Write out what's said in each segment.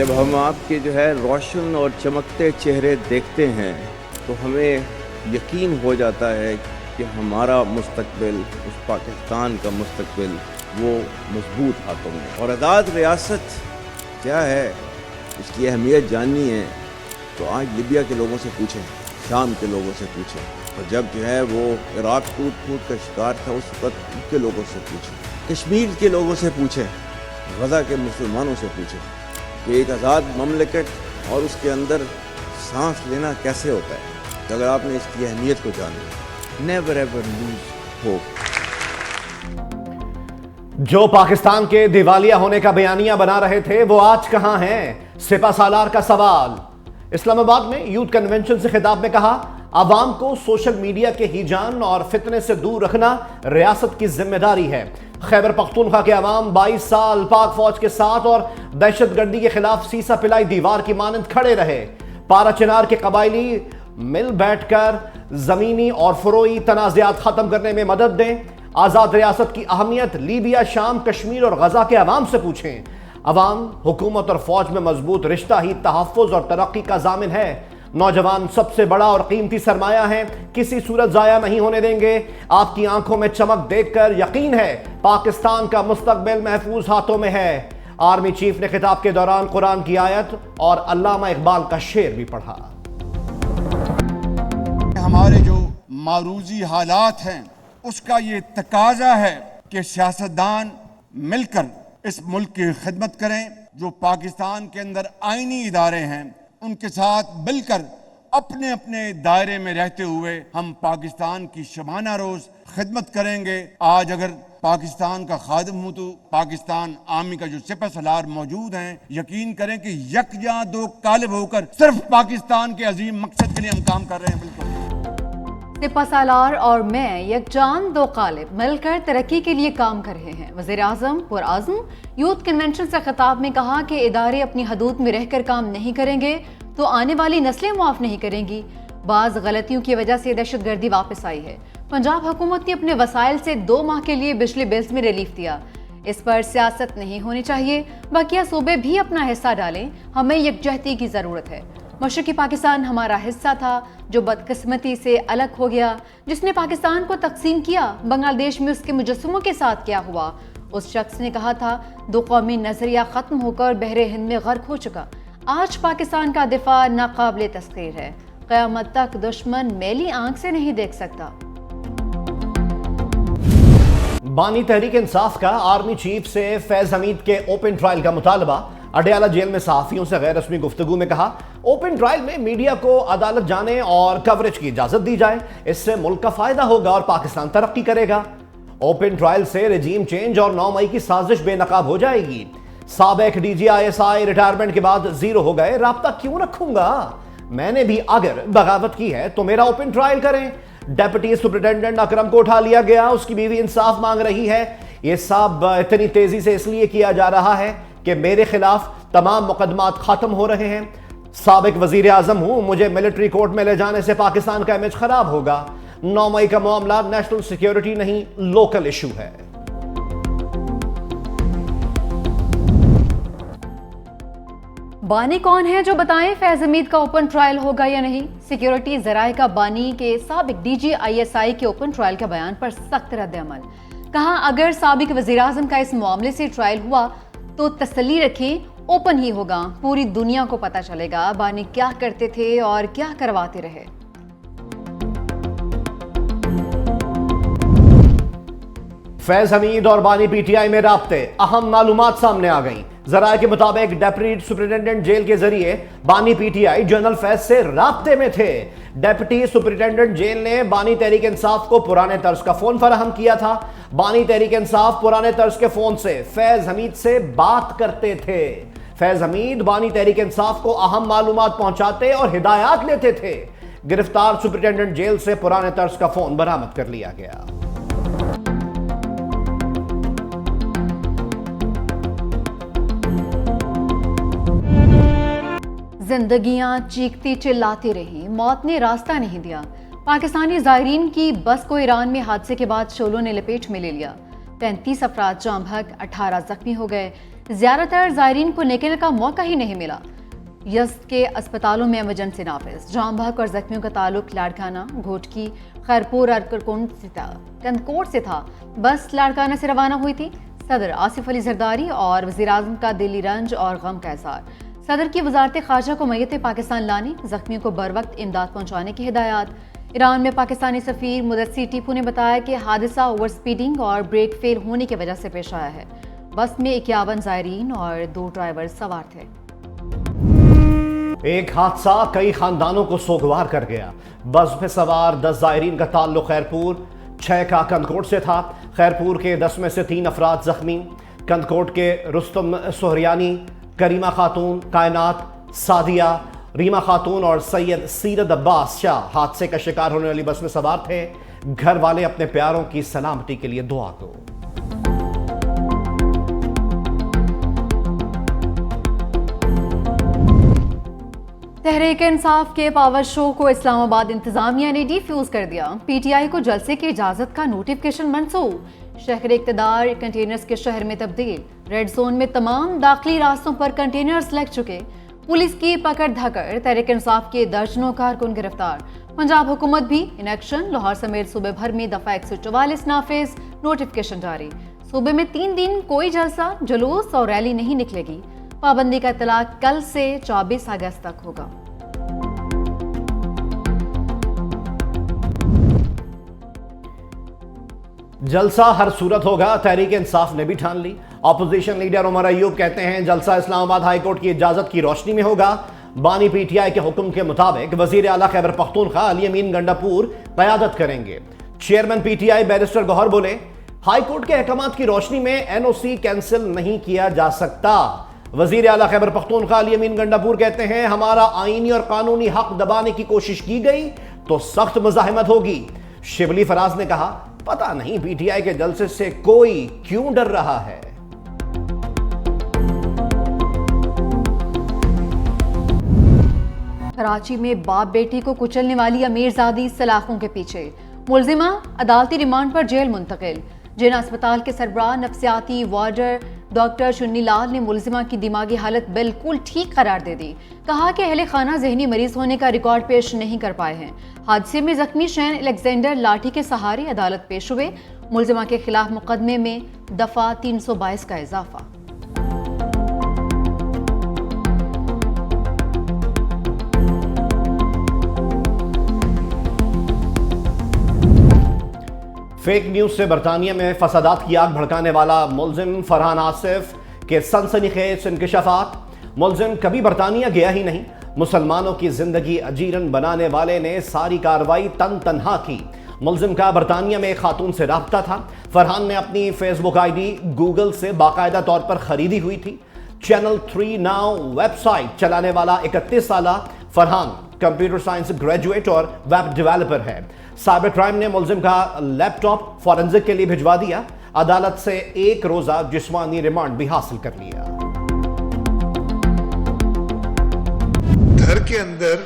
जब हम आपके जो है रोशन और चमकते चेहरे देखते हैं तो हमें यकीन हो जाता है कि हमारा मुस्तकबिल, उस पाकिस्तान का मुस्तकबिल वो मजबूत हाथों में। और आज़ाद रियासत क्या है, इसकी अहमियत जाननी है तो आज लिबिया के लोगों से पूछें, शाम के लोगों से पूछें, और जब जो है वो इराक टूट का शिकार था उस वक्त उनके लोगों से पूछें, कश्मीर के लोगों से पूछें, गज़ा के मुसलमानों से पूछें कि एक आज़ाद ममलिकत और उसके अंदर सांस लेना कैसे होता है। तो अगर आपने इसकी अहमियत को जाना, नेवर एवर लूज होप। जो पाकिस्तान के दिवालिया होने का बयानिया बना रहे थे वो आज कहां हैं? सिपा सालार का सवाल। इस्लामाबाद में यूथ कन्वेंशन से खिताब में कहा, आवाम को सोशल मीडिया के हिजान और फितने से दूर रखना रियासत की जिम्मेदारी है। खैबर पख्तूनख्वा के अवाम 22 साल पाक फौज के साथ और दहशतगर्दी के खिलाफ सीसा पिलाई दीवार की मानंद खड़े रहे। पारा चिनार के कबायली मिल बैठकर जमीनी और फरोई तनाज़ात खत्म करने में मदद दें। आजाद रियासत की अहमियत लीबिया, शाम, कश्मीर और गजा के अवाम से पूछें। अवाम, हुकूमत और फौज में मजबूत रिश्ता ही तहफ़्फ़ुज़ और तरक्की का जामिन है। नौजवान सबसे बड़ा और कीमती सरमाया है, किसी सूरत जाया नहीं होने देंगे। आपकी आंखों में चमक देखकर यकीन है पाकिस्तान का मुस्तकबिल महफूज हाथों में है। आर्मी चीफ ने खिताब के दौरान कुरान की आयत और अल्लामा इकबाल का शेर भी पढ़ा। हमारे जो मारूजी हालात हैं उसका ये तकाजा है कि सियासतदान मिलकर इस मुल्क की खिदमत करें। जो पाकिस्तान के अंदर आईनी इदारे हैं उनके साथ मिलकर अपने अपने दायरे में रहते हुए हम पाकिस्तान की शबाना रोज खिदमत करेंगे। आज अगर पाकिस्तान का खादिम हूं तो पाकिस्तान आर्मी का जो सिपा सालार मौजूद हैं, यकीन करें कि यकजा दो कालिब होकर सिर्फ पाकिस्तान के अजीम मकसद के लिए हम काम कर रहे हैं। बिल्कुल सिपा सालार और मैं यकजान दो कालिब मिलकर तरक्की के लिए काम कर रहे हैं। वज़ीर आज़म पुरआज़्म यूथ कन्वेंशन से खिताब में कहा कि इदारे अपनी हदूद में रहकर काम नहीं करेंगे तो आने वाली नस्लें माफ़ नहीं करेंगी। बाज़ गलतियों की वजह से दहशतगर्दी वापस आई है। पंजाब हुकूमत ने अपने वसाइल से 2 माह के लिए बिजली बिल्स में रिलीफ दिया। इस पर सियासत नहीं होनी चाहिए, बाकिया सूबे भी अपना हिस्सा डालें। हमें यकजहती की ज़रूरत है। मशरक़ी पाकिस्तान हमारा हिस्सा था जो बदकिस्मती से अलग हो गया। जिसने पाकिस्तान को तकसीम किया, बांग्लादेश में उसके मुजस्समों के साथ क्या हुआ? उस शख्स ने कहा था 2 कौमी नजरिया खत्म होकर बहरे हिंद में गर्क हो चुका। आज पाकिस्तान का दिफा नाकाबिले तस्खीर है। क़यामत तक दुश्मन मैली आंख से नहीं देख सकता। बानी तहरीक इंसाफ का आर्मी चीफ से फैज हमीद के ओपन ट्रायल का मुतालबा। अडयाला जेल में सहाफियों से गैर रस्मी गुफ्तगू में कहा, ओपन ट्रायल में मीडिया को अदालत जाने और कवरेज की इजाजत दी जाए, इससे मुल्क का फायदा होगा और पाकिस्तान तरक्की करेगा। ओपन ट्रायल से रेजीम चेंज और 9 मई की साजिश बेनकाब हो जाएगी। साबिक DGISI रिटायरमेंट के बाद जीरो हो गए, राब्ता क्यों रखूंगा? मैंने भी अगर बगावत की है तो मेरा ओपन ट्रायल करें। डेप्यूटी सुपरिटेंडेंट अकरम को उठा लिया गया, उसकी बीवी इंसाफ मांग रही है। यह सब इतनी तेजी से इसलिए किया जा रहा है कि मेरे खिलाफ तमाम मुकदमात खत्म हो रहे हैं। साबिक वजीर आजम हूं, मुझे मिलिट्री कोर्ट में ले जाने से पाकिस्तान का इमेज खराब होगा। 9 मई का मामला नेशनल सिक्योरिटी नहीं, लोकल इशू है। बानी कौन है जो बताएं फैज हमीद का ओपन ट्रायल होगा या नहीं? सिक्योरिटी जराए का बानी के साबिक DGISI के ओपन ट्रायल के बयान पर सख्त रद्द-ए-अमल। कहा, अगर साबिक वजीर आजम का इस मामले से ट्रायल हुआ तो तसल्ली रखें, ओपन ही होगा। पूरी दुनिया को पता चलेगा बानी क्या करते थे और क्या करवाते रहे। फैज हमीद और बानी PTI में राब्ते, अहम मालूमात सामने आ गई। जराये के मुताबिक डेप्यूटी सुपरिटेंडेंट जेल के जरिए बानी PTI जनरल फैज से राब्ते में थे। डेप्यूटी सुपरिटेंडेंट जेल ने बानी तहरीक इंसाफ को पुराने तर्ज का फोन फराहम किया था। बानी तहरीक इंसाफ पुराने तर्ज के फोन से फैज हमीद से बात करते थे। फैज हमीद बानी तहरीक इंसाफ को अहम मालूमात पहुंचाते और हिदायत लेते थे। गिरफ्तार सुपरिटेंडेंट जेल से पुराने तर्ज का फोन बरामद कर लिया गया। जिंदगियां चीखती चिल्लाती रहीं, मौत ने रास्ता नहीं दिया। पाकिस्तानी ज़ायरीन की बस को ईरान में हादसे के बाद शोलों ने लपेट में ले लिया। 35 अफराद जाम बहक, 18 जख्मी हो गए। ज्यादातर जायरीन को निकलने का मौका ही नहीं मिला। यज़्द के अस्पतालों में इमरजेंसी नाफिज। जाम बहक और जख्मियों का ताल्लुक लाड़काना, घोटकी, खैरपुर और कंदकोट से था। बस लाड़काना से रवाना हुई थी। सदर आसिफ अली जरदारी और वज़ीर-ए-आज़म का दिली रंज और गम का इज़हार। सदर की वजारत खारजा को मैयत पाकिस्तान लाने, जख्मियों को बर वक्त इमदाद पहुँचाने की हिदायत। ईरान में पाकिस्तानी सफ़ीर मुदस्सिर टीपू ने बताया कि हादसा ओवर स्पीडिंग और ब्रेक फेल होने की वजह से पेश आया है। बस में 51 ज़ायरीन और 2 ड्राइवर सवार थे। एक हादसा कई खानदानों को सोगवार कर गया। बस में सवार 10 ज़ायरीन का ताल्लुक खैरपुर, 6 का कंदकोट से था। खैरपुर के 10 में से 3 अफराद जख्मी। कंदकोट के रुस्तम सोहरियानी, करीमा खातून, कायनात, सादिया, रीमा खातून और सैयद सीरत अब्बास शाह हादसे का शिकार होने वाली बस में सवार थे। घर वाले अपने प्यारों की सलामती के लिए दुआ करो। तहरीक इंसाफ के पावर शो को इस्लामाबाद इंतजामिया ने डिफ्यूज कर दिया। पीटीआई को जलसे की इजाजत का नोटिफिकेशन मंसूब। शहर इक़्तिदार कंटेनर्स के शहर में तब्दील। रेड जोन में तमाम दाखिली रास्तों पर कंटेनर्स लग चुके। पुलिस की पकड़ धकड़, तहरीक इंसाफ के दर्जनों कारकुन गिरफ्तार। पंजाब हुकूमत भी इन एक्शन। लाहौर समेत सूबे भर में दफा 144 नाफिज, नोटिफिकेशन जारी। सूबे में 3 दिन कोई जलसा, जुलूस और रैली नहीं निकलेगी। पाबंदी का इतलाक कल से 24 अगस्त तक होगा। जलसा हर सूरत होगा, तहरीक इंसाफ ने भी ठान ली। ऑपोजिशन लीडर उमर अयूब कहते हैं जलसा इस्लामाबाद हाई कोर्ट की इजाजत की रोशनी में होगा। बानी पीटीआई के हुक्म के मुताबिक वजीर आला खैबर पख्तूनख्वा अली अमीन गंडापुर क़यादत करेंगे। चेयरमैन पीटीआई बैरिस्टर गौहर बोले, हाई कोर्ट के अहकामात की रोशनी में एनओसी कैंसिल नहीं किया जा सकता। वजीर आला खैबर पख्तूनख्वा अली अमीन गंडापुर कहते हैं हमारा आईनी और कानूनी हक दबाने की कोशिश की गई तो सख्त मुजाहिमत होगी। शिबली फराज ने कहा, पता नहीं पीटीआई के जलसे से कोई क्यों डर रहा है। कराची में बाप बेटी को कुचलने वाली अमीरजादी सलाखों के पीछे। मुलजिमा अदालती रिमांड पर जेल मुंतकिल। जिन अस्पताल के सरबराह नफ्सियाती वार्डर डॉक्टर चुन्नी लाल ने मुलजिमा की दिमागी हालत बिल्कुल ठीक करार दे दी। कहा कि अहले खाना जहनी मरीज होने का रिकॉर्ड पेश नहीं कर पाए हैं। हादसे में जख्मी शैन अलेक्जेंडर लाठी के सहारे अदालत पेश हुए। मुलजिमा के खिलाफ मुकदमे में दफा 322 का इजाफा। फेक न्यूज से बरतानिया में फसादात की आग भड़काने वाला मुलजिम फरहान आसिफ के सनसनीखेज इंकशाफात। मुलजिम कभी बरतानिया गया ही नहीं। मुसलमानों की जिंदगी अजीरन बनाने वाले ने सारी कार्रवाई तनहा की। मुलजिम का बरतानिया में एक खातून से राब्ता था। फरहान ने अपनी फेसबुक आईडी गूगल से बाकायदा तौर पर खरीदी हुई थी। चैनल 3 नाउ वेबसाइट चलाने वाला 31 साला फरहान कंप्यूटर साइंस ग्रेजुएट और वेब डेवलपर है। साइबर क्राइम ने मुलजिम का लैपटॉप फॉरेंसिक के लिए भिजवा दिया। अदालत से 1 रोजा जिस्मानी रिमांड भी हासिल कर लिया। घर के अंदर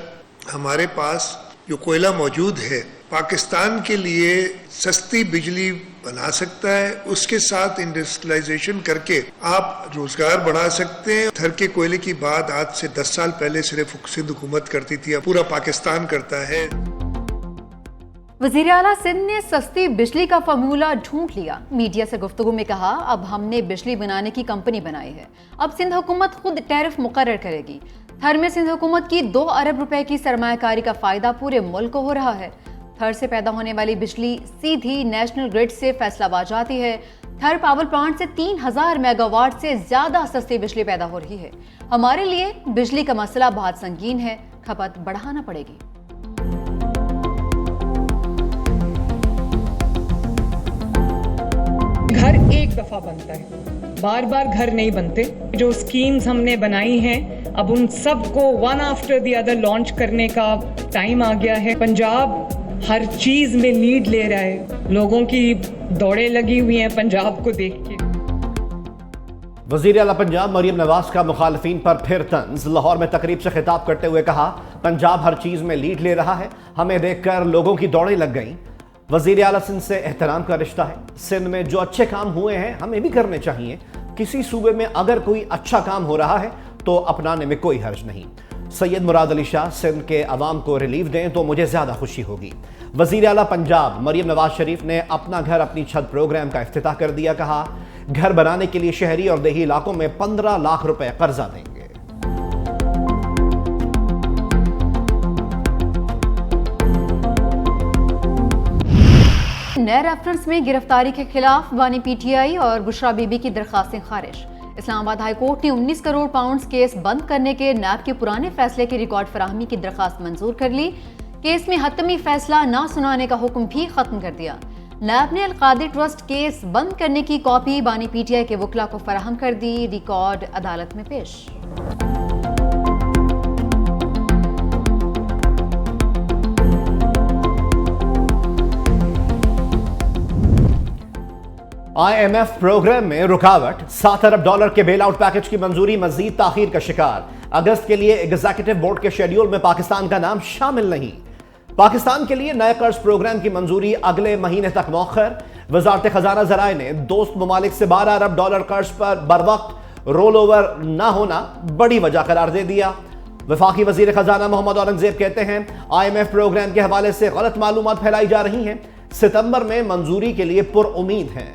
हमारे पास जो कोयला मौजूद है पाकिस्तान के लिए सस्ती बिजली बना सकता है। उसके साथ इंडस्ट्रियलाइजेशन करके आप रोजगार बढ़ा सकते हैं। थर के कोयले की बात आज से 10 साल पहले सिर्फ सिंध हुकूमत करती थी, अब पूरा पाकिस्तान करता है। वज़ीर आला सिंध ने सस्ती बिजली का फार्मूला ढूंढ लिया। मीडिया से गुफ्तगू में कहा, अब हमने बिजली बनाने की कंपनी बनाई है। अब सिंध हुकूमत खुद टैरिफ मुकर्रर करेगी। थर में सिंध हुकूमत की 2 अरब रुपए की सरमायाकारी का फायदा पूरे मुल्क को हो रहा है। थर से पैदा होने वाली बिजली सीधी नेशनल ग्रिड से फैसलाबाद जाती है। थर पावर प्लांट से 3000 मेगावाट से ज्यादा सस्ती बिजली पैदा हो रही है। हमारे लिए बिजली का मसला बहुत संगीन है, खपत बढ़ाना पड़ेगी। घर एक दफा बनता है, बार बार घर नहीं बनते। जो स्कीम्स हमने बनाई हैं अब उन सब को one after the other launch करने का टाइम आ गया है। पंजाब हर चीज में लीड ले रहा है। लोगों की दौड़े लगी हुई हैं पंजाब को देख के। वज़ीर आला पंजाब मरियम नवाज का मुखालफीन पर फिर तंज। लाहौर में तकरीब से खिताब करते हुए कहा, पंजाब हर चीज में लीड ले रहा है, हमें देखकर लोगों की दौड़ें लग गईं। वज़ीर आला सिंध से एहतराम का रिश्ता है। सिंध में जो अच्छे काम हुए हैं हमें भी करने चाहिए। किसी सूबे में अगर कोई अच्छा काम हो रहा है तो अपनाने में कोई हर्ज नहीं। सैयद मुराद अली शाह सिंध के अवाम को रिलीफ दें तो मुझे ज्यादा खुशी होगी। वजीर आला पंजाब मरियम नवाज शरीफ ने अपना घर अपनी छत प्रोग्राम का इफ्तिताह कर दिया। कहा घर बनाने के लिए शहरी और देही इलाकों में 15 लाख रुपए कर्जा देंगे। नए रेफरेंस में गिरफ्तारी के खिलाफ बानी पीटीआई और बुशरा बीबी की दरखास्तें खारिज। इस्लामाबाद हाई कोर्ट ने 19 करोड़ पाउंड केस बंद करने के नैब के पुराने फैसले की रिकॉर्ड फराहमी की दरखास्त मंजूर कर ली। केस में हतमी फैसला ना सुनाने का हुक्म भी खत्म कर दिया। नैब ने अलकादी ट्रस्ट केस बंद करने की कॉपी बानी पीटीआई के वकला को फराहम कर दी। रिकॉर्ड अदालत में पेश। IMF प्रोग्राम में रुकावट, $7 अरब के बेल आउट पैकेज की मंजूरी मजीद ताखीर का शिकार। अगस्त के लिए एग्जीक्यूटिव बोर्ड के शेड्यूल में पाकिस्तान का नाम शामिल नहीं। पाकिस्तान के लिए नए कर्ज प्रोग्राम की मंजूरी अगले महीने तक मौखर। वजारत खजाना जराए ने दोस्त ममालिक से $12 अरब कर्ज पर बरवक्त रोल ओवर न होना बड़ी वजह करार दे दिया। वफाकी वजीर खजाना मोहम्मद औरंगजेब कहते हैं IMF प्रोग्राम के हवाले से गलत मालूमात फैलाई जा रही हैं। सितंबर में मंजूरी के लिए पुरउम्मीद हैं।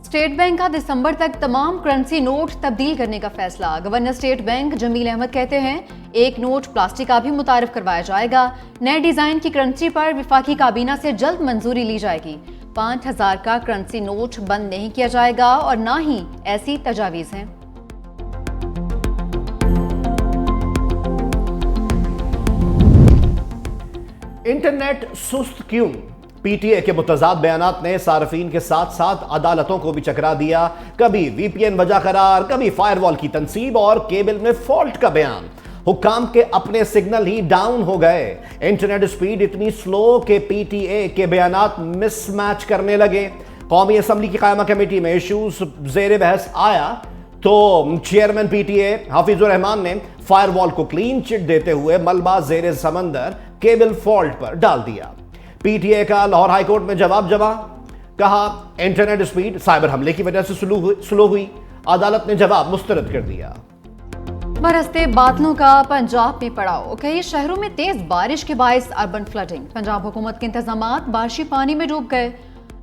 स्टेट बैंक का दिसंबर तक तमाम करेंसी नोट तब्दील करने का फैसला। Governor state bank Jamil Ahmad कहते हैं एक नोट प्लास्टिक का भी मुतारिफ करवाया जाएगा। नए डिजाइन की करेंसी पर विफाकी काबीना से जल्द मंजूरी ली जाएगी। 5000 का करेंसी नोट बंद नहीं किया जाएगा और ना ही ऐसी तजावीज हैं। इंटरनेट सुस्त क्यों? पीटीए के मुतजाद बयानात ने सार्फिन के साथ साथ अदालतों को भी चकरा दिया। कभी VPN वजह करार, कभी फायरवॉल की तनसीब और केबल में फॉल्ट का बयान। हुक्काम के अपने सिग्नल ही डाउन हो गए। इंटरनेट स्पीड इतनी स्लो कि पीटीए के बयानात मिसमैच करने लगे। कौमी असम्बली की कायमा कमेटी में इशूज जेर बहस आया तो चेयरमैन पीटीए हाफिजुर रहमान ने फायरवॉल को क्लीन चिट देते हुए मलबा जेर समंदर केबल फॉल्ट पर डाल दिया। पीटीए का लाहौर हाईकोर्ट में जवाब जमा। कहा इंटरनेट स्पीड साइबर हमले की वजह से स्लो हुई। अदालत ने जवाब मुस्तरद कर दिया। बरसते बादलों का पंजाब में पड़ाव। कई शहरों में तेज बारिश के बायस अर्बन फ्लडिंग। पंजाब हुकूमत के इंतजामात बारिशी पानी में डूब गए।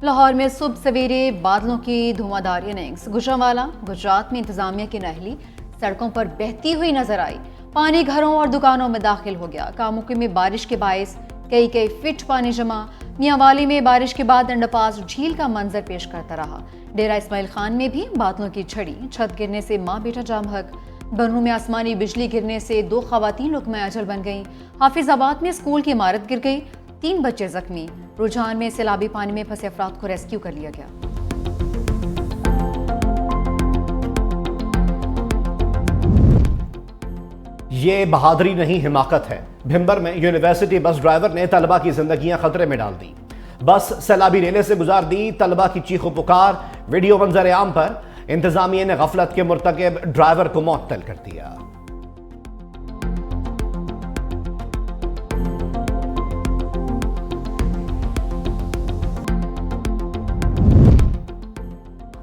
लाहौर में सुबह सवेरे बादलों की धुआंधार इनिंग्स। गुजरांवाला गुजरात में इंतजामिया की नहली सड़कों पर बहती हुई नजर आई। पानी घरों और दुकानों में दाखिल हो गया। कामुकी में बारिश के बायस कई फीट पानी जमा। मियांवाली में बारिश के बाद अंडरपास झील का मंजर पेश करता रहा। डेरा इस्माइल खान में भी बादलों की झड़ी। छत गिरने से मां बेटा जामहक। बन्नू में आसमानी बिजली गिरने से 2 खवातीन लुकमा अजल बन गईं। हाफिजाबाद में स्कूल की इमारत गिर गई। 3 बच्चे जख्मी। रुझान में सैलाबी पानी में फंसे अफराद को रेस्क्यू कर लिया गया। ये बहादुरी नहीं हिमाकत है। भिंबर में यूनिवर्सिटी बस ड्राइवर ने तलबा की जिंदगियां खतरे में डाल दी। बस सैलाबी रेले से गुजार दी। तलबा की चीखो पुकार वीडियो मंजर आम पर। इंतजामिया ने गफलत के मुर्तकिब ड्राइवर को मअतल कर दिया।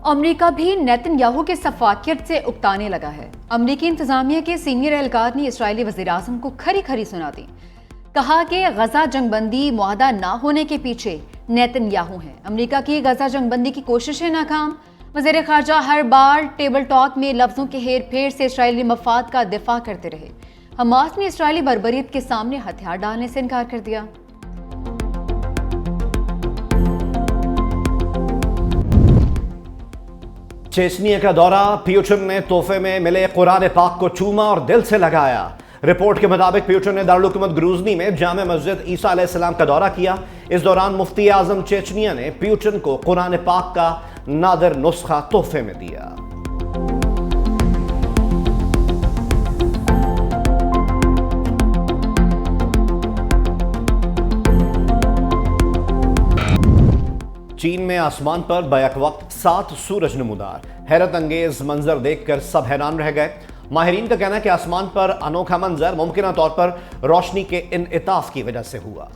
अमेरिका भी नेतन्याहू के सफाकियत से उकताने लगा है। अमेरिकी इंतजामिया के सीनियर एहलकार ने इस्राएली वज़ीर-ए-आज़म को खरी खरी सुना दी। कहा कि गजा जंगबंदी मुआहदा ना होने के पीछे नेतन्याहू हैं। अमेरिका की गजा जंगबंदी की कोशिशें नाकाम। वज़ीर ख़ारजा हर बार टेबल टॉक में लफ्जों के हेर फेर से इस्राएली मफाद का दिफा करते रहे। हमास ने इस्राएली बर्बरियत के सामने हथियार डालने से इनकार कर दिया। चेचनिया का दौरा। प्यूटिन ने तोहफे में मिले कुरान पाक को चूमा और दिल से लगाया। रिपोर्ट के मुताबिक प्यूटिन ने दारुल हुकूमत ग्रूजनी में जामे मस्जिद ईसा अलैहिस्सलाम का दौरा किया। इस दौरान मुफ्ती आजम चेचनिया ने प्यूटिन को कुरान पाक का नादिर नुस्खा तोहफे में दिया। चीन में आसमान पर बैक वक्त 7 सूरज नमूदार। हैरत अंगेज मंजर देखकर सब हैरान रह गए। माहिरीन का कहना है कि आसमान पर अनोखा मंजर मुमकिन तौर पर रोशनी के इनइताफ की वजह से हुआ।